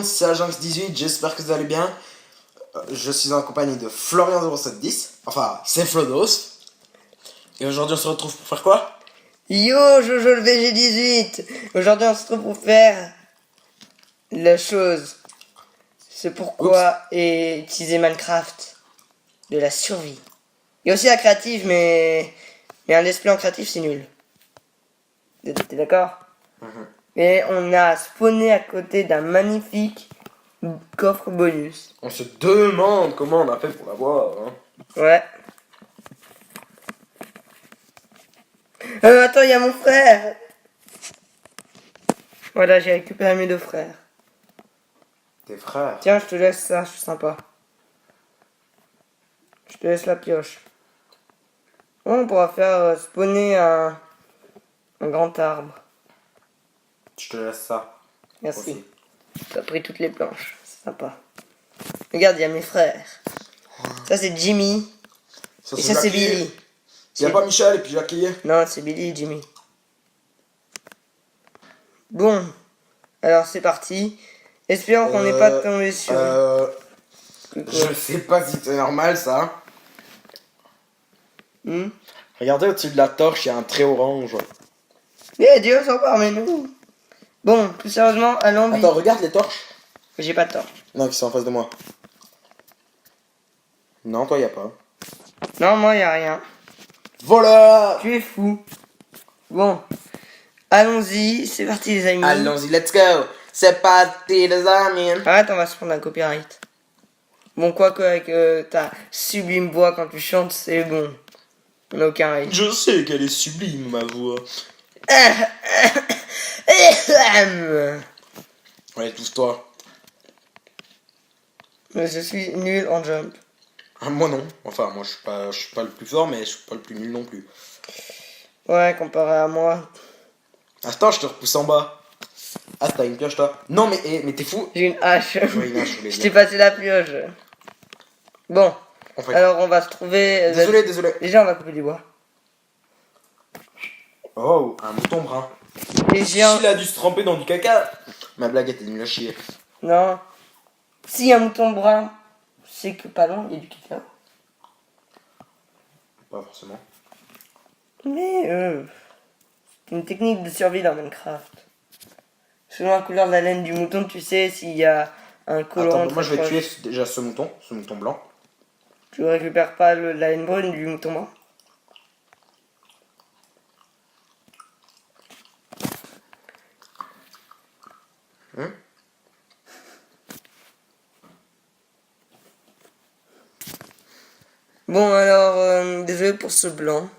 monde, c'est Aginx18, j'espère que vous allez bien. Je suis en compagnie de Florian0710, enfin c'est Flodos. Et aujourd'hui on se retrouve pour faire quoi? Yo, Jojo le VG18. Aujourd'hui on se retrouve pour faire la chose. C'est pourquoi utiliser Minecraft. De la survie. Il y a aussi la créative, mais un display en créatif c'est nul. T'es d'accord? Et on a spawné à côté d'un magnifique coffre bonus. On se demande comment on a fait pour l'avoir. Hein. Ouais. Attends, il y a mon frère. Voilà, j'ai récupéré mes deux frères. Tes frères. Tiens, je te laisse ça, je suis sympa. Je te laisse la pioche. On pourra faire spawner un grand arbre. Je te laisse ça. Merci. Aussi. T'as pris toutes les planches, c'est sympa. Regarde, il y a mes frères. Ça c'est Jimmy. Et ça c'est Billy. Il n'y a pas Michel et puis Jackie. Non, c'est Billy et Jimmy. Bon, alors c'est parti. Espérons qu'on n'est pas tombé sur... Je sais pas si c'est normal ça. Regardez au-dessus de la torche, il y a un trait orange. Dieu s'en parmi nous. Bon, plus sérieusement, allons. Attends, regarde les torches. J'ai pas de torche. Non, qui sont en face de moi. Non, toi, y a pas. Non, moi, y a rien. Voilà. Tu es fou. Bon, allons-y, c'est parti les amis. Allons-y, let's go. C'est parti les amis. Arrête, on va se prendre un copyright. Bon, quoique avec ta sublime voix quand tu chantes, c'est bon. On n'a aucun risque. Je sais qu'elle est sublime, ma voix. Ouais, tousse-toi. Mais je suis nul en jump. Ah, moi non. Enfin, moi je suis pas le plus fort, mais je suis pas le plus nul non plus. Ouais, comparé à moi. Attends, je te repousse en bas. Ah, t'as une pioche toi? Non, mais t'es fou. J'ai une hache. Oui, une hache, je voulais Je dire. t'ai passé la pioche. Bon, En fait. alors on va se trouver... Désolé. Déjà, on va couper du bois. Oh, un mouton brun. Et j'ai un... Il a dû se tremper dans du caca. Ma blague était nulle à chier. Non. Si un mouton brun, c'est que pas loin, il y a du caca. Pas forcément. Mais c'est une technique de survie dans Minecraft. Selon la couleur de la laine du mouton, tu sais s'il y a un colorant. Attends, moi je vais très tuer proche. déjà ce mouton blanc. Tu récupères pas la laine brune du mouton blanc? Bon alors, désolé pour ce blanc.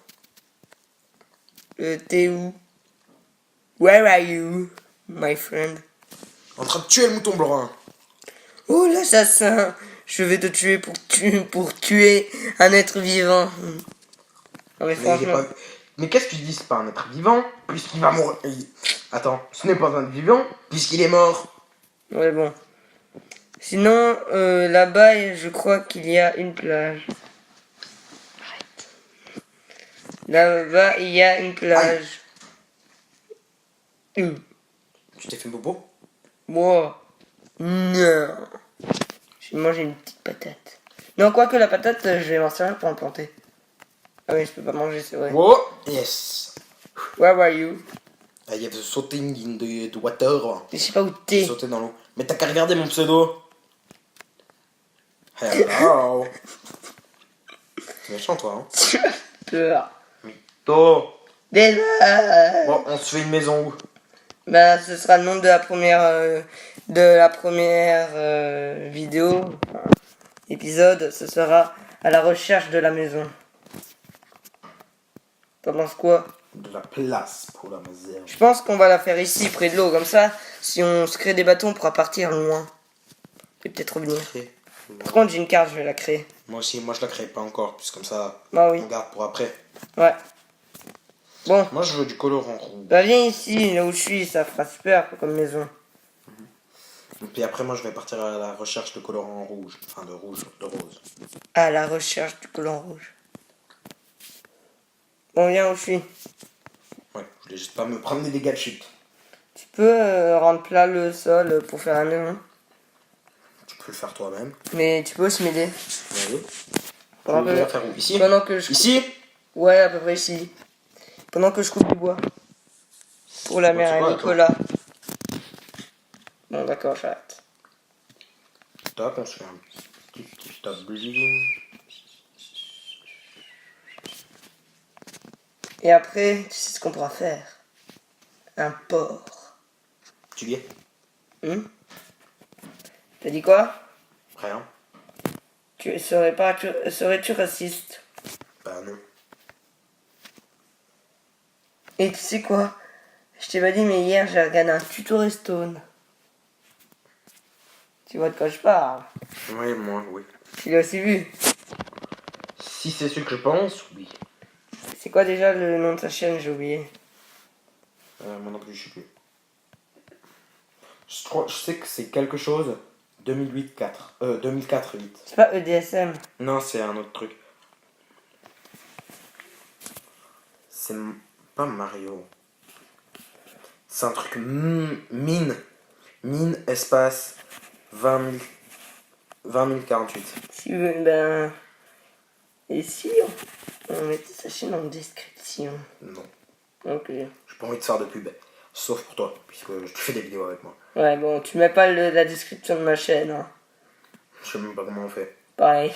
T'es où? Where are you, my friend? En train de tuer le mouton brun. Oh l'assassin! Je vais te tuer pour tuer un être vivant. Non mais franchement... Mais qu'est-ce que tu dis? C'est pas un être vivant, puisqu'il va mourir. Attends, ce n'est pas un être vivant, puisqu'il est mort. Ouais bon. Sinon, là-bas, je crois qu'il y a une plage. Là-bas, il y a une plage. Tu t'es fait bobo? Moi. Non. Je vais manger une petite patate. Non, quoique la patate, je vais m'en servir pour en planter. Ah oui, je peux pas manger, c'est vrai. Oh, yes. Where are you? Il y a the sauting in the water. Je sais pas où t'es. Sauter dans l'eau. Mais t'as qu'à regarder mon pseudo. Hello. C'est méchant toi, hein. Peur. Mytho. Désolé. Bon, on se fait une maison où? Bah, ce sera le nom de la première vidéo, enfin, épisode. Ce sera à la recherche de la maison. T'en penses quoi? De la place pour la maison. Je pense qu'on va la faire ici, près de l'eau. Comme ça, si on se crée des bateaux, on pourra partir loin. Et peut-être revenir. Par contre, j'ai une carte, je vais la créer. Moi aussi, moi je la crée pas encore, puisque comme ça, Bah oui. on garde pour après. Ouais. Bon. Moi je veux du colorant rouge. Bah viens ici, là où je suis, ça fera super comme maison. Et puis après, moi je vais partir à la recherche de colorant rouge. Enfin, de rouge, de rose. À la recherche du collant rouge. Bon, viens où je suis. Ouais, je voulais juste pas me prendre des dégâts de chute. Tu peux rendre plat le sol pour faire la maison? peux le faire toi-même. Mais tu peux aussi m'aider. Vas-y. Tu Pendant veux déjà que, faire où? Ici? pendant que je... Ici? Ouais, à peu près ici. Pendant que je coupe du bois. Pour la Bon, mère c'est à quoi, Nicolas. Bon, d'accord, j'arrête. Tac, on se fait un petit tabling. Et après, tu sais ce qu'on pourra faire? Un porc. Tu gay? T'as dit quoi? Rien. Serais-tu raciste? Bah non. Et tu sais quoi? Je t'ai pas dit, mais hier j'ai regardé un tuto Redstone. Tu vois de quoi je parle? Oui, moi, oui. Tu l'as aussi vu. Si c'est ce que je pense, oui. C'est quoi déjà le nom de sa chaîne? J'ai oublié. Moi non plus, je sais plus. Je sais que c'est quelque chose 2008-4. 2004-8. C'est pas EDSM. Non, c'est un autre truc. C'est pas Mario. C'est un truc mine. Mine, espace, 20 048. Si ben... Et si on mettait sa chaîne en description? Non. Ok. J'ai pas envie de faire de pub. Sauf pour toi, puisque tu fais des vidéos avec moi. Ouais, bon, tu mets pas la description de ma chaîne, hein. Je sais même pas comment on fait. Pareil.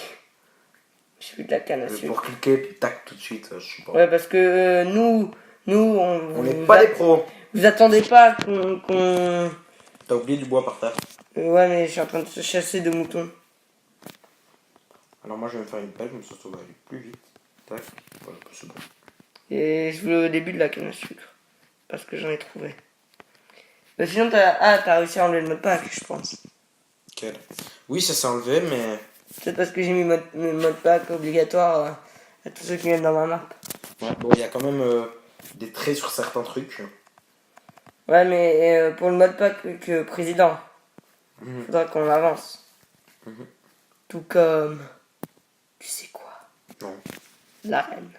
J'ai plus de la canne à Mais sucre. pour cliquer, puis tac, tout de suite, je sais pas. Ouais, parce que nous, On n'est pas des pros. vous attendez pas qu'on... T'as oublié du bois par terre. Ouais, mais je suis en train de se chasser de moutons. Alors moi je vais me faire une pelle, comme ça va aller plus vite. Tac, voilà, c'est bon. Et je veux au début de la canne à sucre. Parce que j'en ai trouvé. Mais sinon, t'as réussi à enlever le mot de pack, je pense. Quel? Oui, ça s'est enlevé, mais... C'est parce que j'ai mis le mot de pack obligatoire à tous ceux qui viennent dans ma map. Ouais, bon, il y a quand même des traits sur certains trucs. Ouais, mais pour le mode pack que président, Mhm. faudra qu'on avance. Mhm. Tout comme... Tu sais quoi? Non. La reine.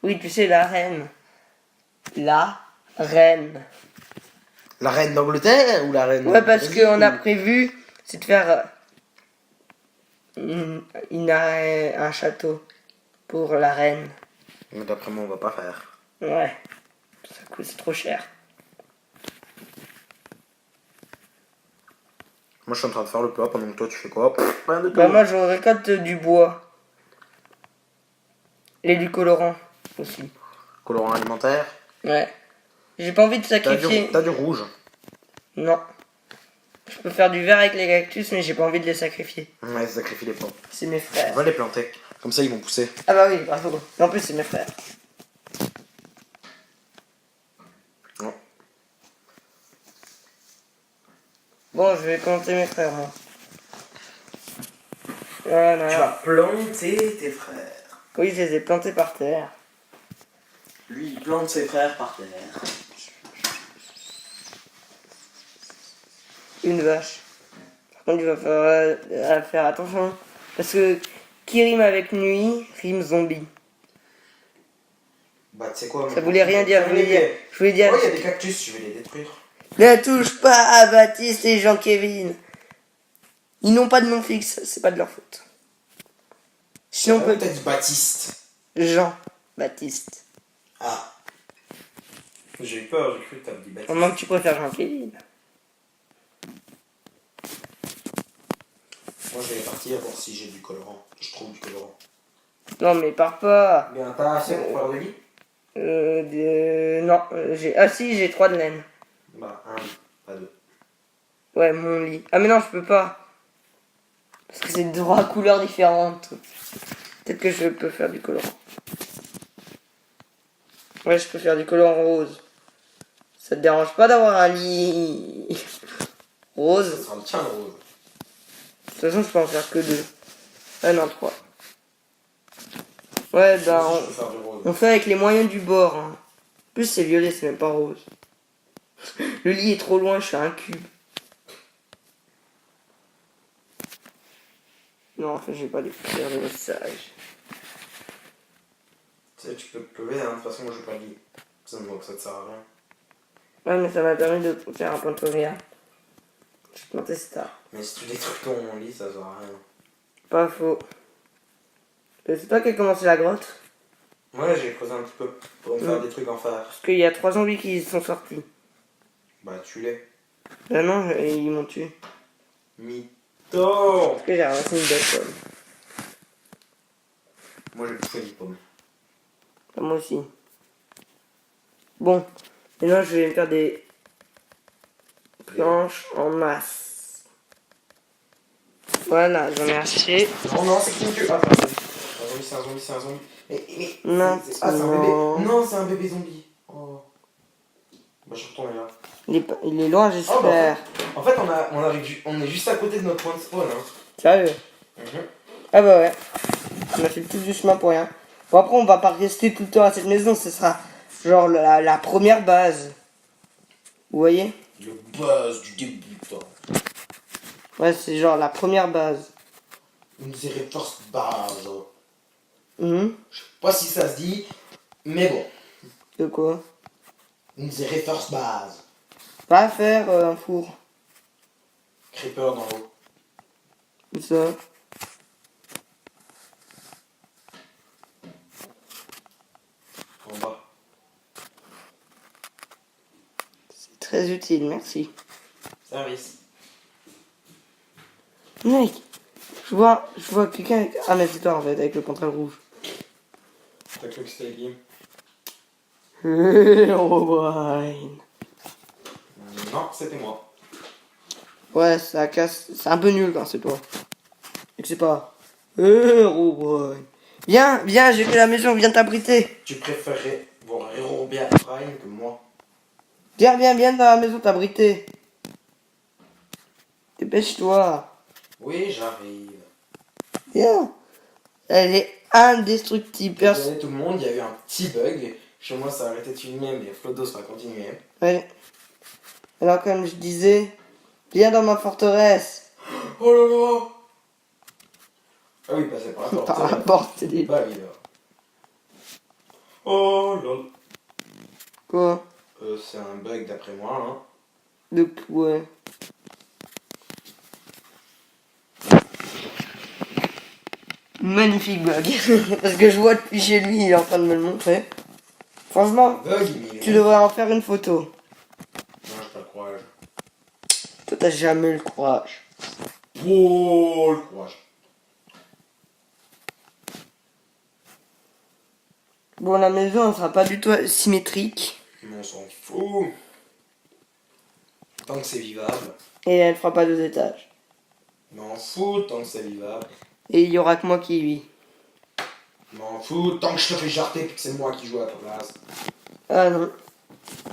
Oui, tu sais, la reine. La reine. La reine d'Angleterre ou la reine Ouais, du parce Brésil, qu'on a ou- prévu, c'est de faire un château pour la reine. Mais d'après moi, on va pas faire. Ouais, ça coûte, c'est trop cher. Moi, je suis en train de faire le plat pendant que toi, tu fais quoi? Rien de tout. Bah moi, je récolte du bois. Et du colorant aussi. Colorant alimentaire. Ouais. J'ai pas envie de sacrifier. T'as du rouge. Non. Je peux faire du vert avec les cactus, mais j'ai pas envie de les sacrifier. Ouais, sacrifie les plantes. C'est mes On frères. va les planter. Comme ça, ils vont pousser. Ah bah oui, bravo. Et en plus, c'est mes frères. Non. Bon, je vais compter mes frères, moi. Voilà. Tu vas planter tes frères. Oui, je les ai plantés par terre. Lui, il plante ses frères par terre. Une vache. Par contre, il va faire attention. Parce que qui rime avec nuit, rime zombie. Bah, tu sais quoi? Ça voulait rien dire. Je voulais dire. Oh, il y a des cactus, je vais les détruire. Ne touche pas à Baptiste et Jean-Kévin. Ils n'ont pas de nom fixe, c'est pas de leur faute. Sinon, T'as dit Baptiste. Jean-Baptiste. Ah. J'ai eu peur, j'ai cru que t'avais dit Baptiste. Comment que tu préfères Jean-Kévin? Moi, je vais partir voir si j'ai du colorant. Je trouve du colorant. Non, mais pars pas. Bien, t'as assez pour faire de lit? Non, ah si, j'ai 3 de laine. Bah, un, pas deux. Ouais, mon lit. Ah mais non, je peux pas. Parce que c'est 3 couleurs différentes. Peut-être que je peux faire du colorant. Ouais, je peux faire du colorant rose. Ça te dérange pas d'avoir un lit Ça rose? sera le tien, le rose. De toute façon, je peux en faire que 2. Ah non, 3. Ouais, bah Moi aussi, je peux faire du rose. on fait avec les moyens du bord. Hein. En plus, c'est violet, c'est même pas rose. Le lit est trop loin, je suis un cube. Non, en fait, j'ai pas d'écrire de message. Tu sais, tu peux te lever, hein. De toute façon, moi, je joue pas de lit. Donc, ça te sert à rien. Ouais, mais ça m'a permis de faire un point de sauvegarde. Je te montre ça. Mais si tu détruis ton lit, ça sert à rien. Pas faux. Et c'est toi qui as commencé la grotte? Ouais, j'ai creusé un petit peu pour me faire des trucs en fer. Parce qu'il y a 3 zombies qui sont sortis. Bah, tu l'es. Ben non, ils m'ont tué. Mytho. Parce que j'ai ramassé une belle pomme. Moi, j'ai bouffé une pomme. Moi aussi. Bon, maintenant je vais me faire des planches en masse. Voilà, j'en ai acheté. Non, c'est qui que... Attends, c'est un zombie, c'est un zombie. Non, Ah, c'est un non. bébé. Non, c'est un bébé zombie. Oh. Bah, je suis retourné là. Il est loin, Oh, bah, j'espère. en fait, on est juste à côté de notre point de spawn. Hein. Sérieux? Ah bah ouais. On a fait tout du chemin pour rien. Bon, après, on va pas rester tout le temps à cette maison. Ce sera genre la première base. Vous voyez? Le buzz du débutant. Ouais, c'est genre la première base. Une série force base. Mhm. Je sais pas si ça se dit, mais bon. De quoi? Une série force base. Pas faire un four. Creeper dans l'eau. Comme ça. En bas. C'est très utile, merci. Service. Mec, je vois quelqu'un avec... Ah mais c'est toi en fait, avec le pantalon rouge. T'as cru que c'était le game? Herobrine. Non, c'était moi. Ouais, ça casse... C'est un peu nul quand c'est toi. Et que c'est pas... Herobrine. Viens, j'ai fait la maison, viens t'abriter. Tu préférais voir Herobrine que moi. Viens dans la maison t'abriter. Dépêche-toi. Oui, j'arrive. Viens. Elle est indestructible. Désolé tout le monde, il y a eu un petit bug. Chez moi, ça a arrêté de filmer, mais Flodos va continuer. Ouais. Alors comme je disais, viens dans ma forteresse. Oh là là! Ah oui, passez par la porte. Par la porte, c'est des... Bah oui, là. Oh là là. Quoi? C'est un bug d'après moi, hein. De ouais. Magnifique bug. Parce que je vois depuis chez lui, il est en train de me le montrer. Franchement, Bug, mais... tu devrais en faire une photo. Non, j'ai pas le courage. Toi, t'as jamais le courage. Oh, le courage. Bon, la maison, elle sera pas du tout symétrique. Mais on s'en fout. Tant que c'est vivable. Et elle fera pas 2 étages. M'en fous tant que c'est vivable. Et il y aura que moi qui y vis. M'en fous tant que je te fais jarter et que c'est moi qui joue à ta place. Ah non.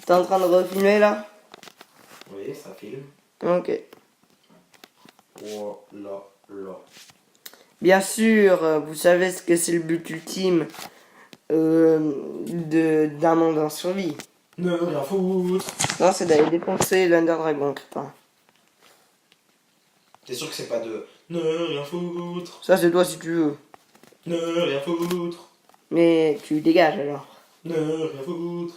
T'es en train de refilmer là? Oui, ça filme. Ok. Oh là là. Bien sûr, vous savez ce que c'est le but ultime d'un monde en survie. Ne rien foutre. Non, c'est d'aller défoncer l'Under Dragon, crétin. T'es sûr que c'est pas de ne rien foutre. Ça, c'est toi si tu veux. Ne rien foutre. Mais tu dégages alors. Ne rien foutre.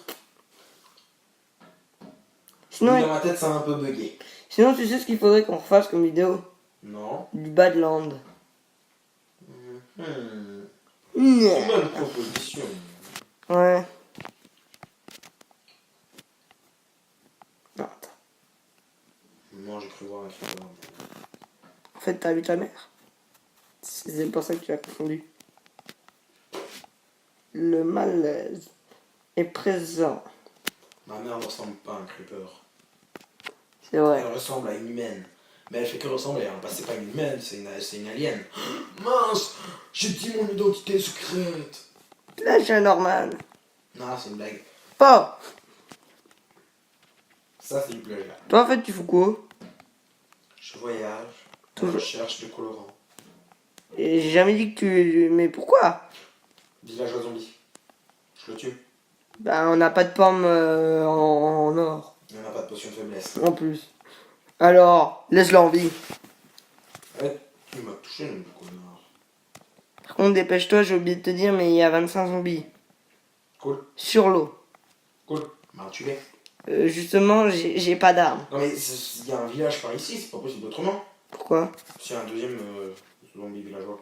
Sinon, Oui, dans ma tête, ça a un peu bugué. sinon tu sais ce qu'il faudrait qu'on refasse comme vidéo? Non. Du Badland. Bonne proposition. Ouais. Non, attends. Non, j'ai cru voir un creeper. En fait, t'as vu ta mère. C'est pour ça que tu as confondu. Le malaise est présent. Ma mère ne ressemble pas à un creeper. C'est vrai. Elle ressemble à une humaine. Mais elle fait que ressembler, hein, parce que c'est pas une humaine, c'est une alien. Mince, j'ai dit mon identité secrète. Là, j'ai un Norman. Non, c'est une blague. Pas. Ça, c'est du plagiat. Toi, en fait, tu fous quoi? Je voyage, à la Toujours. recherche de colorants. Et j'ai jamais dit que tu... Mais pourquoi? Villageois zombie. Je le tue. Ben, on n'a pas de pomme en or. Il n'y en a pas de potion de faiblesse. En plus. Alors, laisse-le en vie. Ouais, il m'a touché, le connard. Par contre, dépêche-toi, j'ai oublié de te dire, mais il y a 25 zombies. Cool, Sur l'eau. cool. Bah, tu l'es. Justement, j'ai pas d'armes. Non mais il y a un village par ici, c'est pas possible autrement. Pourquoi? C'est un deuxième zombie villageois.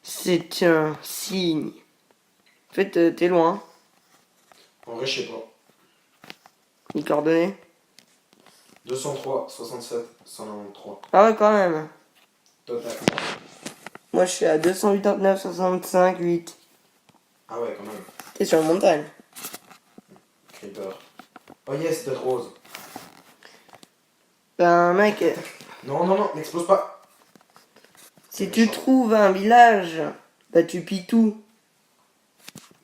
C'est un signe. En fait, t'es loin. En vrai, je sais pas. Les coordonnées. 203, 67, 193. Ah ouais, quand même. Total. Moi, je suis à 289, 65, 8. Ah ouais, quand même. T'es sur la montagne. Creeper. Oh yes, Dead Rose. Ben, mec, Non, non, non, n'explose pas. si tu trouves un village, bah tu pilles tout.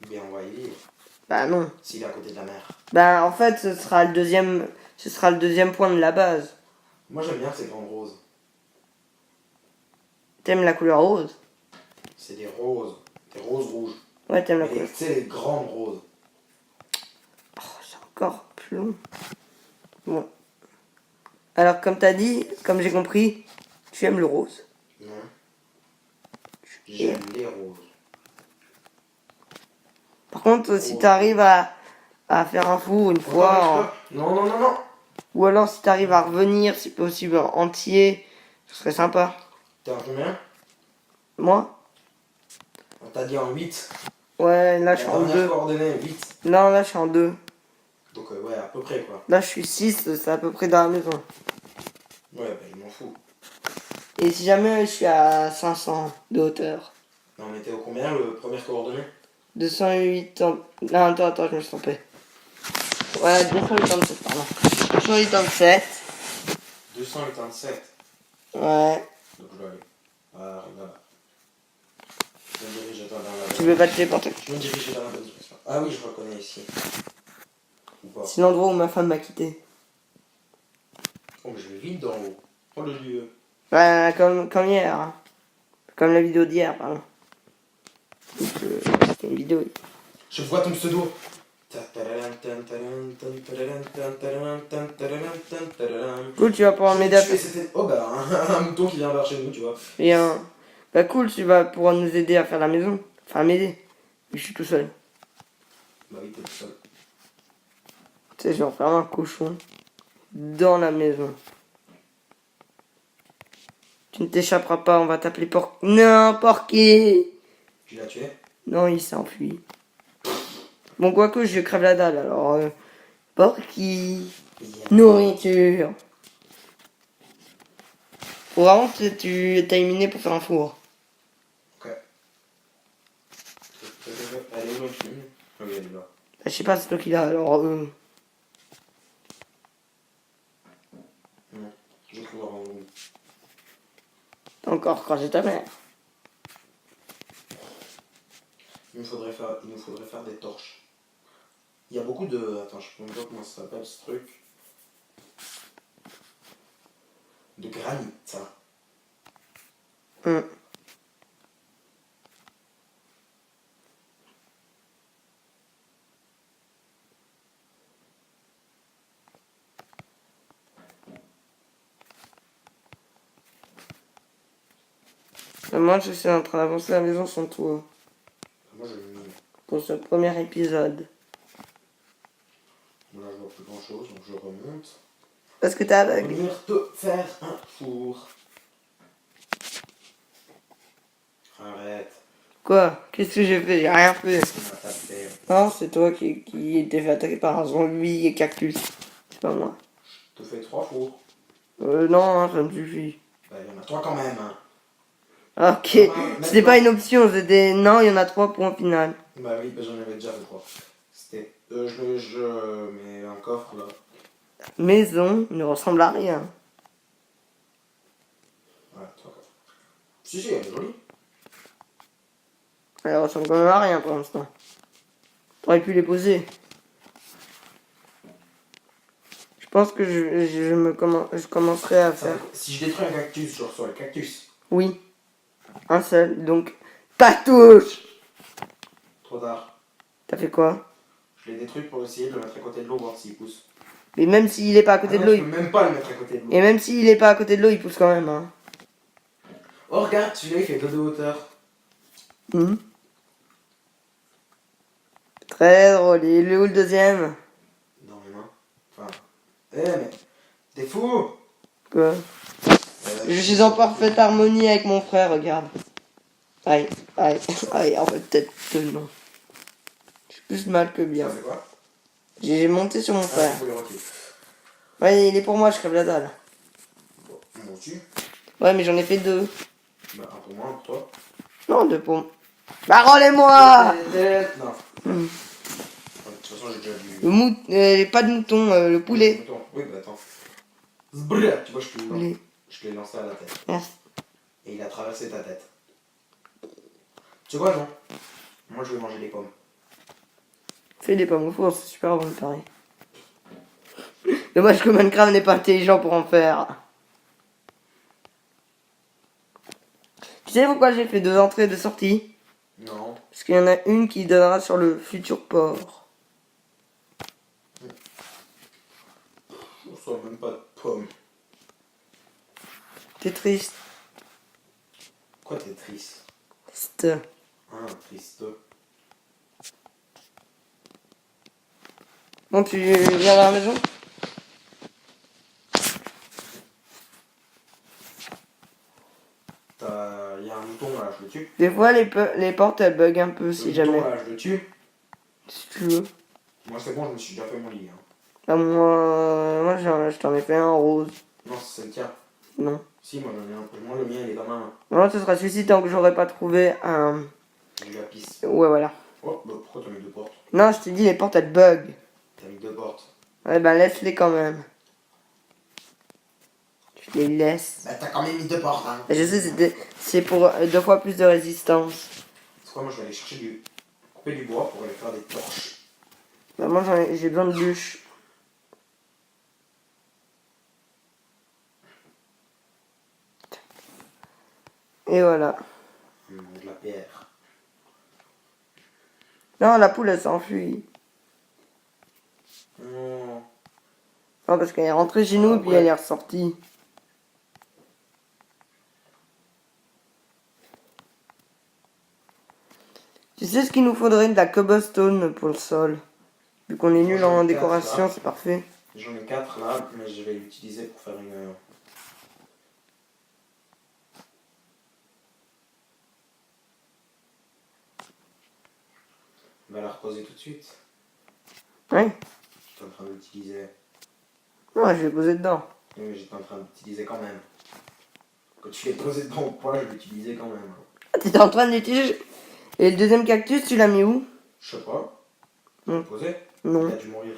Mais on va y vivre. Bah non. S'il est à côté de la mer. Bah en fait, ce sera le deuxième point de la base. Moi j'aime bien ces grandes roses. T'aimes la couleur rose? C'est des roses. Des roses rouges. Ouais, t'aimes la Mais couleur. tu sais, les grandes roses. Oh, c'est encore plus long. Bon. Alors, comme t'as dit, comme j'ai compris, tu aimes le rose. Non. J'aime les roses. Par contre, si t'arrives à faire un four une fois, Non, non, non, non. ou alors si t'arrives à revenir, si possible, entier, ce serait sympa. T'es en combien? Moi? On t'a dit en 8. Ouais, là La je suis en dernière 2. coordonnée, 8. Non, là je suis en 2. Donc ouais, à peu près quoi. Là je suis 6, c'est à peu près dans la maison. Ouais, bah je m'en fous. Et si jamais je suis à 500 de hauteur. Non, mais t'es au combien le premier coordonnée? 208 ans. Non, attends, je me suis trompé. Ouais, 287, pardon. 287. 287. Ouais. Donc je dois aller. Ah, regarde. Je me dirige dans la... Tu veux pas te téléporter? Je me dirige dans la bonne direction. Ah oui, je reconnais ici. Ou pas. C'est l'endroit où ma femme m'a quitté. Oh, mais je vais vite d'en haut. Oh le lieu. Ouais, comme hier. Hein. Comme la vidéo d'hier, pardon. C'était une vidéo. Je vois ton pseudo. Cool, tu vas pouvoir m'aider à faire. Oh bah, un mouton qui vient vers chez nous, tu vois. Et un. Bah cool, tu vas pouvoir nous aider à faire la maison. Enfin, m'aider. Mais je suis tout seul. Bah oui, t'es tout seul. Tu sais, je vais en faire un cochon. Dans la maison. Tu ne t'échapperas pas, on va t'appeler Porc... Non, Porky. Tu l'as tué? Non, il s'est enfui. Bon, quoique, je crève la dalle, alors... Porky. Nourriture. Faut vraiment que tu t'as éliminé pour faire un four. Ok. Elle est où la fille? Ah oui, elle est là. Bah, je sais pas, c'est toi qui l'as, alors... Non, je trouve avant vous. T'as encore croisé ta mère. Il nous faudrait faire des torches. Il y a beaucoup de... Attends, je sais même pas comment ça s'appelle ce truc. De granit, ça. Moi, je suis en train d'avancer la maison sans toi. Moi, je le mine. Pour ce premier épisode. Là, je vois plus grand chose, donc je remonte. Parce que t'es aveugle. Venir te faire un four. Arrête. Quoi? Qu'est-ce que j'ai fait? J'ai rien fait. On m'a tapé. Non, c'est toi qui était fait attaquer par un zombie et cactus. C'est pas moi. Je te fais 3 fours. Non, hein, ça me suffit. Bah, il y en a 3 quand même. Hein. Ah, ok, même c'était pas. pas une option, c'était... Non, il y en a 3 points final. Bah oui, bah, j'en avais déjà fait 3. C'était... je mets un coffre là. Maison ne ressemble à rien. Ouais, 3 coffres. Si, elle est jolie. Elle ressemble quand même à rien pour l'instant. T'aurais pu les poser. Je pense que je commencerai à faire... Si je détruis un cactus, je reçois le cactus. Oui. Un seul, donc... Pas touche. Trop tard. T'as fait quoi? Je l'ai détruit pour essayer de le mettre à côté de l'eau, voir s'il pousse. Mais même s'il est pas à côté de l'eau, Je peux même pas le mettre à côté de l'eau. Et même s'il est pas à côté de l'eau, il pousse quand même, hein. Oh, regarde, celui-là il fait 2 de hauteur. Très drôle. Et le où le deuxième? Dans mes mains. Enfin, Eh, mais t'es fou. Quoi? Je suis en parfaite harmonie avec mon frère, regarde. Aïe, aïe, aïe, en fait, peut-être que non. J'ai plus mal que bien. Ça fait quoi? J'ai monté sur mon Ah, frère. il faut les retirer. Ouais, il est pour moi, je crève la dalle. Bon, moi aussi. Ouais, mais j'en ai fait 2. Bah, un pour moi, un pour toi. Non, 2 pour... Bah, rendez-moi! Non. Hmm. De toute façon, j'ai déjà vu. Pas de mouton, le poulet. Attends. Oui, bah attends. Zbrrr. Tu vois, Poulet. je l'ai lancé à la tête. Merci. Et il a traversé ta tête. Tu sais quoi, non? Moi, je vais manger les pommes. Fais des pommes au four, c'est super bon, pareil. Dommage que Minecraft n'est pas intelligent pour en faire. Tu sais pourquoi j'ai fait 2 entrées et 2 sorties? Non. Parce qu'il y en a une qui donnera sur le futur port. On sent même pas de pommes. T'es triste. Quoi, t'es triste? Triste. Ah, triste. Bon, tu viens à la maison? Il y a un mouton là, je le tue. Des fois, les portes, elles bug un peu, Le si mouton jamais. là, je le tue. Si tu veux. Moi, c'est bon, je me suis déjà fait mon lit. Hein. Ah, moi je t'en ai fait un rose. Non, c'est le tien. Non. Si, moi, j'en ai un. Moi, le mien, il est dans ma main. Moi, ce sera celui-ci tant que j'aurai pas trouvé un... Du lapis. Ouais, voilà. Oh, bah pourquoi t'as mis 2 portes? Non, je t'ai dit, les portes, elles bug. T'as mis 2 portes. Ouais, ben laisse-les quand même. Je les laisse. Bah, t'as quand même mis 2 portes, hein. Je sais, c'est pour 2 fois plus de résistance. C'est quoi, moi, je vais aller chercher couper du bois pour aller faire des torches. Bah, moi, j'ai besoin de bûches. Et voilà. De la pierre. Non, la poule, elle s'enfuit. Non. Non, parce qu'elle est rentrée chez nous, Ah, puis ouais. elle est ressortie. Tu sais ce qu'il nous faudrait? De la cobblestone pour le sol. Vu qu'on est nul en décoration, c'est parfait. J'en ai 4 là, mais je vais l'utiliser pour faire une. On va la reposer tout de suite. Ouais. J'étais en train d'utiliser. Ouais, je vais poser dedans. Oui, mais j'étais en train d'utiliser quand même. Quand tu l'as posé dedans ou pas, je l'ai utilisé quand même. Ah, t'étais en train d'utiliser. Et le deuxième cactus, tu l'as mis où? Je sais pas. Hmm. Je l'ai posé. Non. Il a dû mourir.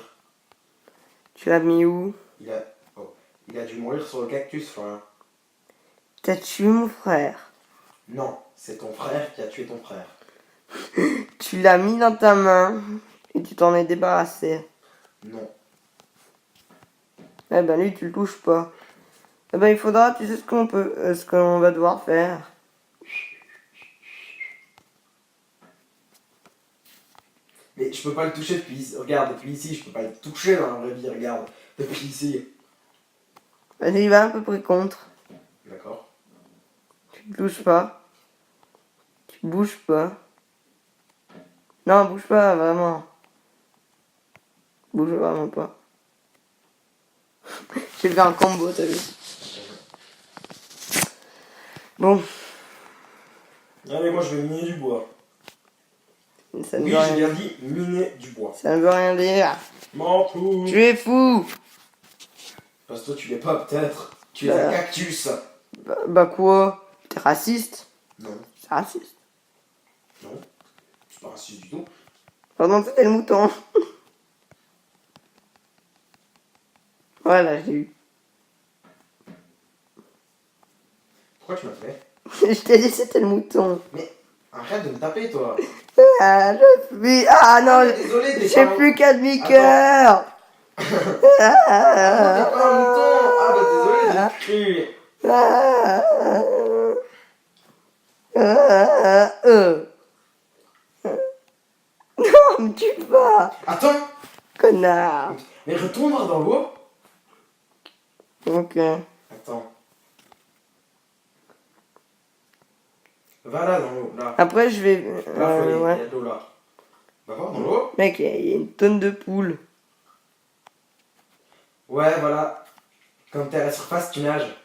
Tu l'as mis où? Il a dû mourir sur le cactus, frère. T'as tué mon frère. Non, c'est ton frère qui a tué ton frère. Tu l'as mis dans ta main et tu t'en es débarrassé. Non. Eh ben lui, tu le touches pas. Eh ben il faudra, tu sais ce qu'on va devoir faire. Mais je peux pas le toucher depuis ici. Regarde, depuis ici, je peux pas le toucher dans la vraie vie, regarde. Depuis ici. Vas-y, va à peu près contre. D'accord. Tu ne touches pas. Tu bouges pas. Non, bouge pas, vraiment. Bouge vraiment pas. J'ai fait un combo, t'as vu. Bon, Allez, moi je vais miner du bois. ça ne Oui, veut j'ai rien bien dit miner du bois. Ça ne veut rien dire. M'en fous. Tu es fou. Parce que toi, tu l'es pas, peut-être. Tu es un cactus. Bah quoi? T'es raciste? Non, C'est raciste. non. C'est pas raciste du tout. Pardon, c'était le mouton. Voilà, j'ai eu. Pourquoi tu m'as fait? Je t'ai dit c'était le mouton. Mais arrête de me taper, toi. Ah, je suis... Ah non, Ah, mais désolé, t'es j'ai pas un- plus qu'un demi-cœur. Ah, t'es pas un mouton. Ah, bah désolé, j'ai cru. Non, me tue pas, Attends. connard. Mais retourne voir dans l'eau. Ok. Attends. Va là dans l'eau, là. Après, je vais... Là, faut aller, il y ouais. a de l'eau là. Va voir dans l'eau. Mec, il y a une tonne de poules. Ouais, voilà. Quand t'es à la surface, tu nages.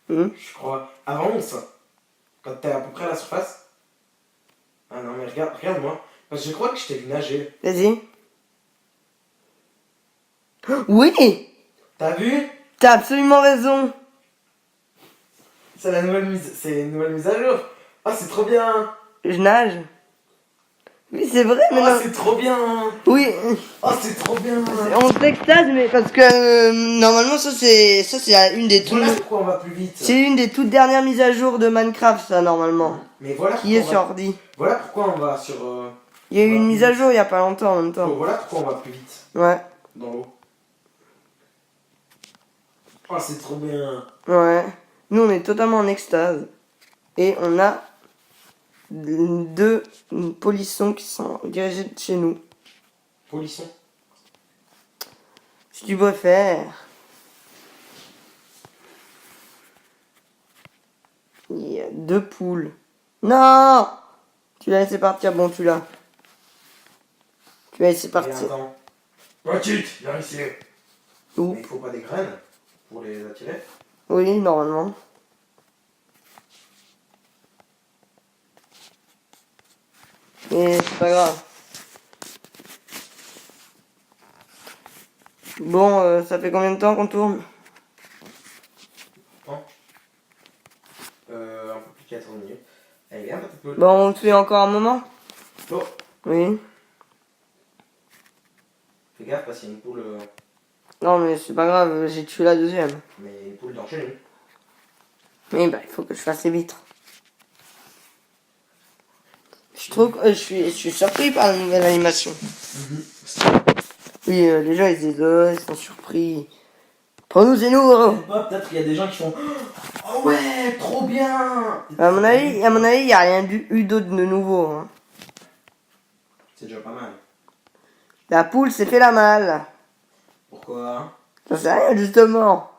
Je crois. Avance. Quand t'es à peu près à la surface. Ah non, mais regarde-moi. Parce que je crois que je t'ai vu nager. Vas-y. Oui! T'as vu? T'as absolument raison. C'est une nouvelle mise à jour. Ah, c'est trop bien. Je nage. Oui, c'est vrai, mais Oh, non. c'est trop bien. Oui, Oh, c'est trop bien. on s'extase, mais parce que normalement, ça c'est une des toutes. Voilà pourquoi on va plus vite. C'est une des toutes dernières mises à jour de Minecraft, ça, normalement. Mais voilà Qui est pourquoi sur ordi. Voilà pourquoi on va sur... Il y a eu on va une plus mise à vite. jour il y a pas longtemps en même Oh, temps. voilà pourquoi on va plus vite Ouais. dans l'eau. Oh, c'est trop bien. Ouais. Nous, on est totalement en extase. Et on a 2 polissons qui sont dirigés de chez nous. Polisson. Si tu préfères. Il y a 2 poules. Non! Tu l'as laissé partir, bon, tu l'as. Tu l'as laissé Et partir. attends. Petite, viens ici. Où? Mais il faut pas des graines pour les attirer. Oui, normalement. Mais c'est pas grave. Bon, ça fait combien de temps qu'on tourne? Un peu plus de 14 minutes. Allez, viens, petite poule. Bon, on le fait encore un moment? Oh, Oui. fais gaffe parce qu'il y a une poule. Non, mais c'est pas grave, j'ai tué la deuxième. Mais une poule dans chez nous. Mais bah, il faut que je fasse les vitres. Je trouve que je suis surpris par la nouvelle animation. Oui, les gens ils se disent, oh, ils sont surpris. Pour nous, c'est nouveau. Peut-être qu'il y a des gens qui font. Oh ouais, trop bien. À mon avis, il n'y a rien eu d'autre de nouveau. Hein. C'est déjà pas mal. La poule s'est fait la malle. Pourquoi? J'en sais rien, justement.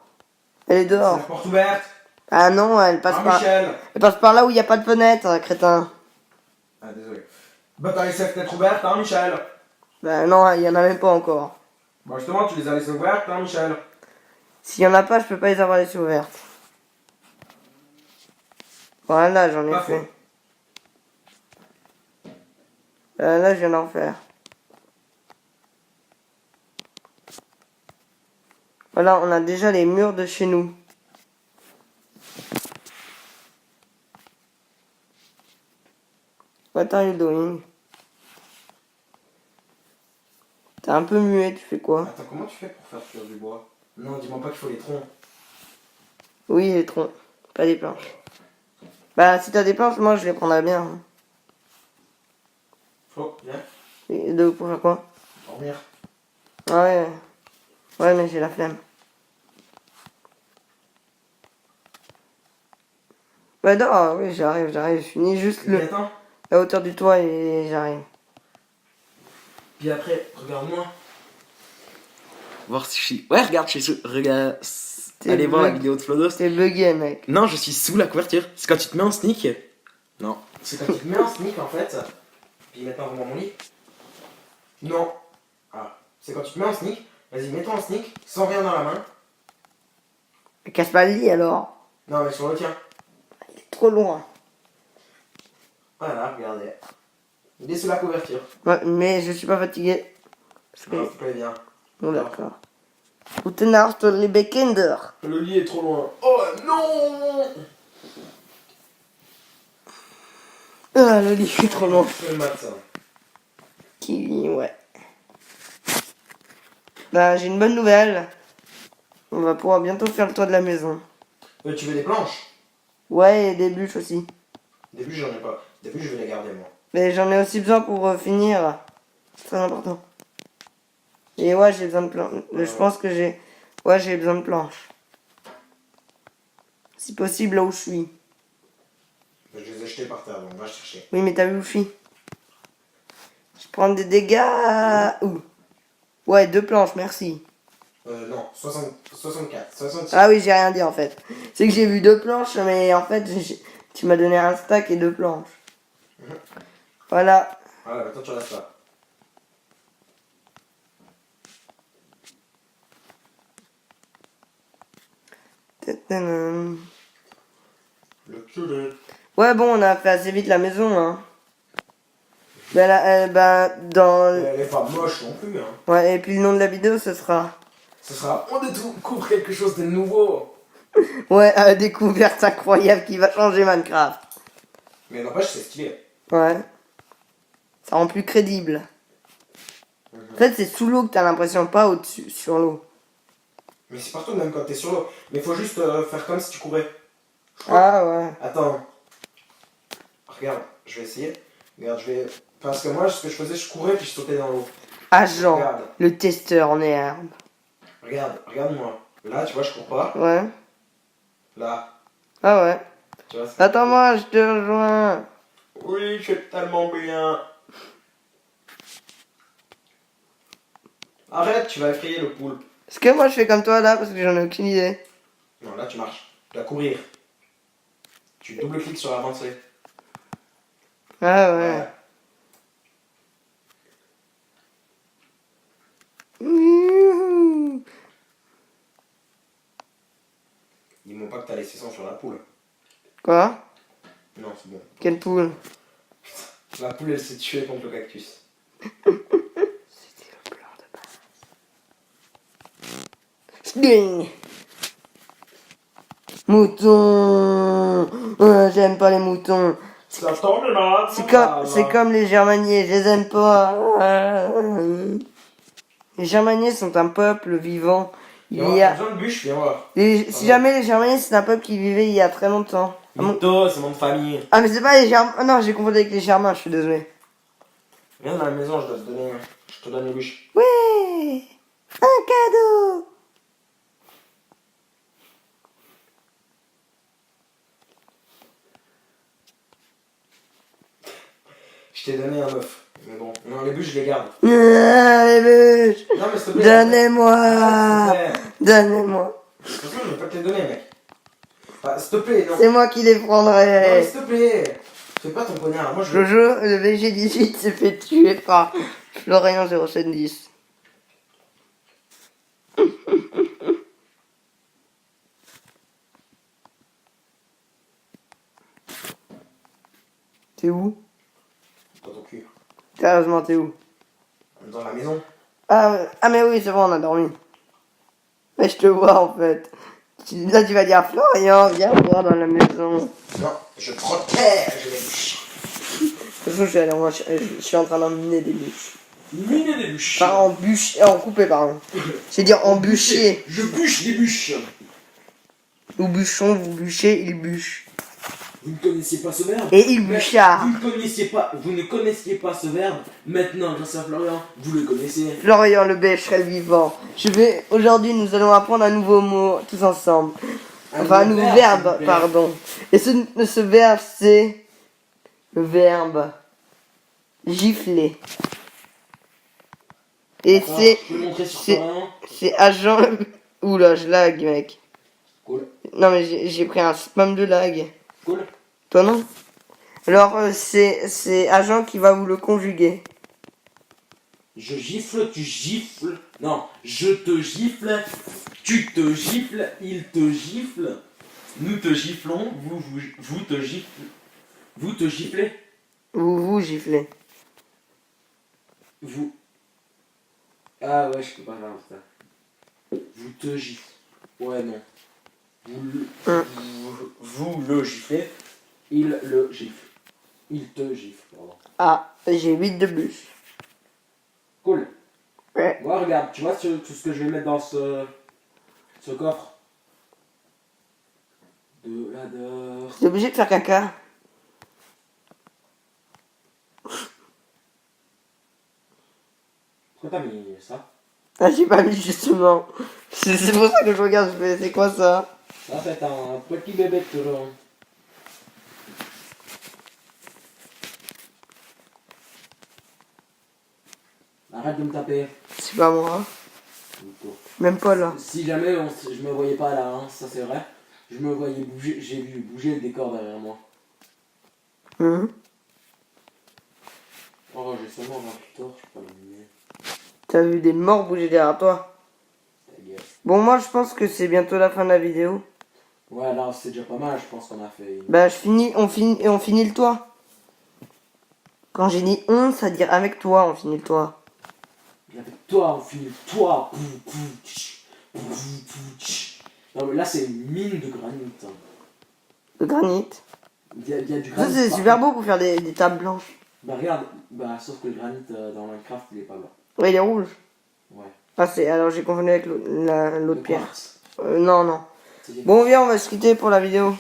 Elle est C'est la dehors. porte ouverte. Ah non, elle passe Michel. elle passe par là où il n'y a pas de fenêtre, crétin. Ah, désolé. Bah, t'as laissé la fenêtre ouverte, hein, Michel? Bah non, il y en a même pas encore. Bah, justement, tu les as laissées ouvertes, hein, Michel? S'il y en a pas, je peux pas les avoir laissées ouvertes. Voilà, j'en ai Pas fait. faux. Là, je viens d'en faire. Voilà, on a déjà les murs de chez nous. What are you doing? T'es un peu muet, tu fais quoi? Attends, comment tu fais pour faire cuire du bois? Non, dis-moi pas qu'il faut les troncs. Oui, les troncs, pas des planches. Bah, si t'as des planches, moi je les prendrais bien. Hein. Flo, viens, Et pour faire quoi? dormir. Ouais, ouais, mais j'ai la flemme. Bah non, oui, j'arrive, je finis juste Puis attends, la hauteur du toit et j'arrive. puis après, regarde-moi. Voir si je suis. Ouais, regarde, je suis sous. Regarde. Allez voir la vidéo de Flodos. T'es bugué, mec. Non, je suis sous la couverture. C'est quand tu te mets en sneak. Non. C'est quand tu te mets en sneak en fait. Puis maintenant, remets mon lit. Non. Ah. C'est quand tu te mets en sneak. Vas-y, mets-toi en sneak, sans rien dans la main. Mais casse pas le lit alors. Non, mais sur le tien. Il est trop loin. Voilà, regardez. Il est sous la couverture. Ouais, mais je suis pas fatigué. Parce que... Non, s'il te plaît, viens. Bon, d'accord. Guten Nacht, liebe Kinder. Le lit est trop loin. Oh non! Ah, le lit est trop loin. Je le mate, ça. Qui, ouais. Bah, j'ai une bonne nouvelle. On va pouvoir bientôt faire le toit de la maison. Tu veux des planches? Ouais, et des bûches aussi. Au début, j'en ai pas. Au début, je vais les garder, moi. Mais j'en ai aussi besoin pour finir. C'est très important. Et ouais, j'ai besoin de planches. Je pense que j'ai... Ouais, j'ai besoin de planches. Si possible, là où je suis. Je les ai jetés par terre, donc va chercher. Oui, mais t'as vu où je suis? Je prends des dégâts... Ouh. Ouais, 2 planches, merci. Non, 64, 66. Ah oui, j'ai rien dit en fait. C'est que j'ai vu 2 planches, mais en fait, tu m'as donné un stack et 2 planches. Voilà. Voilà, maintenant tu restes là. Le culé. Ouais, bon, on a fait assez vite la maison, hein. Ben, dans... Elle est pas moche non plus, hein. Ouais, et puis le nom de la vidéo, ce sera... Ce sera on découvre quelque chose de nouveau. Ouais, découverte incroyable qui va changer Minecraft. Mais n'empêche, c'est stylé. Ouais. Ça rend plus crédible. En fait, c'est sous l'eau que t'as l'impression, pas au-dessus, sur l'eau. Mais c'est partout, même quand t'es sur l'eau. Mais faut juste faire comme si tu courais. Ah ouais. Attends. Regarde, je vais essayer. Regarde, je vais. Parce que moi, ce que je faisais, je courais puis je sautais dans l'eau. Agent, Regarde. le testeur en herbe. Regarde-moi. Là, tu vois, je cours pas. Ouais. Là, Ah ouais. tu vois. c'est- Attends-moi, je te rejoins. Oui, je suis tellement bien. Arrête, tu vas effrayer le poulpe. Est-ce que moi je fais comme toi là parce que j'en ai aucune idée. Non, là, tu marches. Tu dois courir. Tu double-cliques sur avancer. Ah ouais. Youhou. Dis-moi pas que t'as laissé ça sur la poule. Quoi? Non, c'est bon. Quelle poule? La poule, elle s'est tuée contre le cactus. C'était le plan de base. Ding. Mouton. J'aime pas les moutons. Ça tombe mal. C'est comme les Germaniers, je les aime pas. Les Germaniers sont un peuple vivant. Il y a... besoin de bûche, viens voir. Si jamais les Germaniers c'est un peuple qui vivait il y a très longtemps. Mytho, c'est mon de famille. Ah mais c'est pas les Germains. Ah non, j'ai confondu avec les Germains, je suis désolé. Viens dans la maison, je dois te donner. Je te donne une bûche. Ouais, un cadeau. Je t'ai donné un œuf. Mais bon, non, les bûches, je les garde. Les bûches. Non, mais s'il te plaît. Donnez-moi. Arrête, s'il te plaît. Donnez-moi. Franchement, je vais pas te les donner, mec. Ah, s'il te plaît, non. C'est moi qui les Non, prendrai. s'il te plaît. Fais pas ton poignard. Moi, je veux. Jojo, le VG18 s'est fait tuer par Florian 070. T'es où? Dans ton cul. Sérieusement, t'es où? Dans la maison. Ah mais oui, c'est bon, on a dormi. Mais je te vois en fait. Là, tu vas dire Florian, viens voir dans la maison. Non, je protège les bûches. De toute façon, je suis en train d'emmener des bûches. Miner des bûches. Pas en bûche, en coupé, pardon. Je veux dire en bûcher. Je bûche des bûches. Nous bûchons, vous bûchez, il bûche. Vous ne connaissiez pas ce verbe? Et il bûchard. Vous ne connaissiez pas ce verbe. Maintenant, grâce à Florian, vous le connaissez. Florian le bécherel vivant. Aujourd'hui, nous allons apprendre un nouveau mot tous ensemble. Enfin, un nouveau verbe, pardon. Et ce verbe, c'est le verbe gifler. Et Attends, c'est je peux le montrer sur c'est- Florian. c'est agent. Oula, je lag, mec. Cool. Non, mais j'ai pris un spam de lag. Cool. Toi, non? Alors, c'est agent qui va vous le conjuguer. Je gifle, tu gifles. Non, je te gifle, tu te gifles, il te gifle, nous te giflons, vous te giflez. Vous te giflez. Vous giflez. Vous. Ah ouais, je peux pas faire ça. Vous te giflez. Ouais, non. Vous le giflez, il le gifle. Il te gifle, pardon. Ah, j'ai 8 de bûches. Cool. Ouais. Moi, regarde, tu vois tout ce que je vais mettre dans ce coffre. De la d'or. T'es obligé de faire caca. Pourquoi t'as mis ça? Ah, j'ai pas mis justement. C'est pour ça que je regarde, je fais, c'est quoi ça? Ça, c'est un petit bébé toujours. Arrête de me taper. C'est pas moi. Même pas là. Si jamais je me voyais pas là, hein, ça c'est vrai. Je me voyais bouger, j'ai vu bouger le décor derrière moi. Oh, j'ai sûrement un torche, je peux pas l'allumer. T'as vu des morts bouger derrière toi? Ta gueule. Bon, moi je pense que c'est bientôt la fin de la vidéo. Ouais, là, c'est déjà pas mal, je pense qu'on a fait... Bah, on finit le toit. Quand j'ai dit on, ça veut dire avec toi, on finit le toit. Et avec toi, on finit le toit. Pou, pou, tch, pou, pou, tch. Non, mais là, c'est une mine de granit. Hein. Le granit. Il y a du Ça, granit c'est partout. super beau pour faire des tables blanches. Bah, regarde, bah, sauf que le granit dans Minecraft, il est pas blanc. Ouais, il est rouge. Ouais. Ah, alors j'ai confondu avec l'autre Le pierre. quartz. Non, non. C'est Bon, viens, on va se quitter pour la vidéo.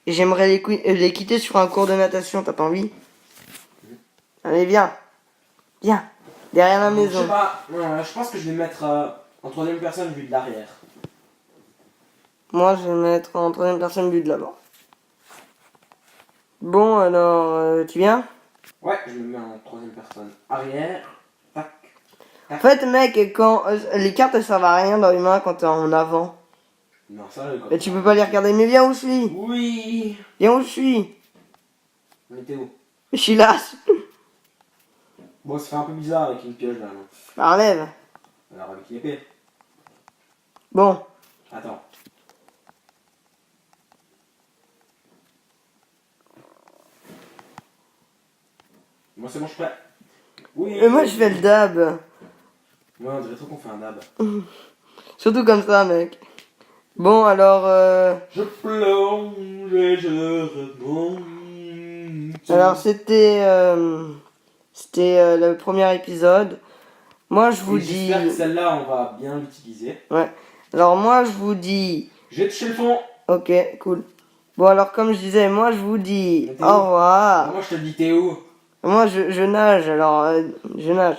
Et j'aimerais les quitter sur un cours de natation, t'as pas envie? Allez, viens. Viens. Derrière la Je maison. sais pas, je pense que je vais me mettre en troisième personne vue de l'arrière. Moi, je vais me mettre en troisième personne vue de l'avant. Bon, alors, tu viens? Ouais, je me mets en troisième personne arrière. Tac. En fait, mec, quand les cartes elles servent à rien dans Humain quand t'es en avant. Non, ça, le Et tu peux pas les regarder. Mais viens où je suis. Oui. Viens où je suis. On était où? Je suis là. Bon, ça fait un peu bizarre avec une pioche là, non? Bah, relève. Alors, avec une épée. Bon. Attends. Moi, c'est bon, je suis prêt. Oui. Et moi, je fais le dab. Ouais, on dirait trop qu'on fait un dab. Surtout comme ça, mec. Bon, alors, Je plonge et je remonte. alors c'était le premier épisode. Moi, je vous Et dis. j'espère que celle-là, on va bien l'utiliser. Ouais. Alors moi, je vous dis. J'ai touché le fond. Ok, cool. Bon, alors comme je disais, moi, je vous dis Mais t'es au où revoir. Moi, je te dis, t'es où? Moi, je nage, alors je nage.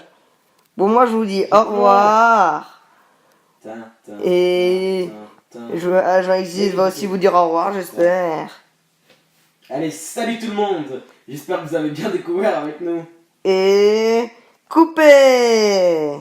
Bon, moi, je vous dis au revoir. Et Agent Exist va aussi vous dire au revoir, j'espère. Allez, salut tout le monde. J'espère que vous avez bien découvert avec nous. Et coupez.